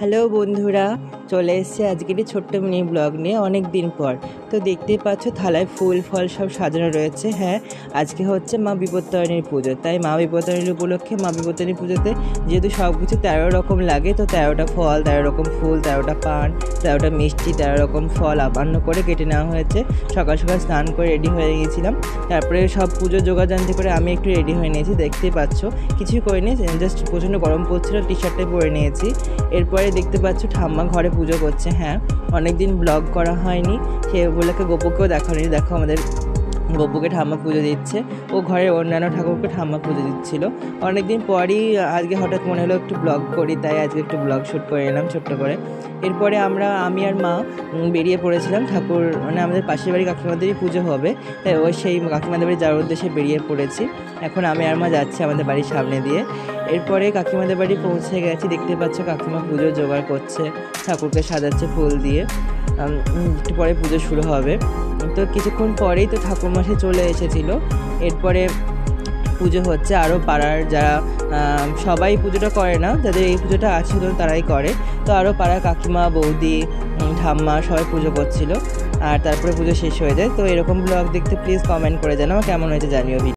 Hello বন্ধুরা, চলে এসেছে আজকে একটি ছোট্ট মিনি ব্লগ নিয়ে অনেক দিন পর। তো দেখতেই পাচ্ছ থালায় ফুল ফল সব সাজানো রয়েছে। হ্যাঁ, আজকে হচ্ছে মা বিপত্তারিণীর পুজো, তাই মা বিপত্তারিণীর উপলক্ষে মা বিপত্তারিণী পুজোতে যেহেতু সব কিছু 13 রকম লাগে, তো 13টা ফল, 13 রকম ফুল, 13টা পান, 13টা মিষ্টি, 13 রকম ফল আবান্ন করে কেটে নেওয়া হয়েছে। সকাল সকাল স্নান করে রেডি হয়ে গিয়েছিলাম। তারপরে সব পুজো জোগাড়যন্ত্র করে আমি একটু রেডি হয়ে নিয়েছি। দেখতেই পাচ্ছ কিছুই করিনি, জাস্ট প্রচণ্ড গরম পড়ছিল, টি শার্টটাই পরে নিয়েছি। এরপরে দেখতে পাচ্ছ ঠাম্মা ঘরে পুজো করছে। হ্যাঁ, অনেকদিন ব্লগ করা হয়নি, সেগুলোকে গোপুকেও দেখানি। দেখো আমাদের গোপুকে ঠাম্মা পুজো দিচ্ছে, ও ঘরের অন্যান্য ঠাকুরকে ঠাম্মা পুজো দিচ্ছিল। অনেকদিন পরই আজকে হঠাৎ মনে হলো একটু ব্লগ করি, তাই আজকে একটু ব্লগ শ্যুট করে এলাম ছোট্ট করে। এরপরে আমি আর মা বেরিয়ে পড়েছিলাম ঠাকুর, মানে আমাদের পাশের বাড়ি কাকিমাদেরই পুজো হবে, তাই ওই সেই কাকিমাদের বাড়ি যাওয়ার উদ্দেশ্যে বেরিয়ে পড়েছি। এখন আমি আর মা যাচ্ছি আমাদের বাড়ির সামনে দিয়ে। এরপরে কাকিমাদের বাড়ি পৌঁছে গেছি। দেখতে পাচ্ছ কাকিমা পুজো জোগাড় করছে, ঠাকুরকে সাজাচ্ছে ফুল দিয়ে। একটু পরে পুজো শুরু হবে। তো কিছুক্ষণ পরেই তো ঠাকুরমশাই চলে এসেছিলো। এরপরে পুজো হচ্ছে, আরও পাড়ার যারা সবাই পুজোটা করে না, যাদের এই পুজোটা আছে তো তারাই করে। তো আরও পাড়ার কাকিমা, বৌদি, ঠাম্মা সবাই পুজো করছিল। আর তারপরে পুজো শেষ হয়ে যায়। তো এরকম ব্লগ দেখতে প্লিজ কমেন্ট করে জানাও কেমন হয়েছে, জানিও।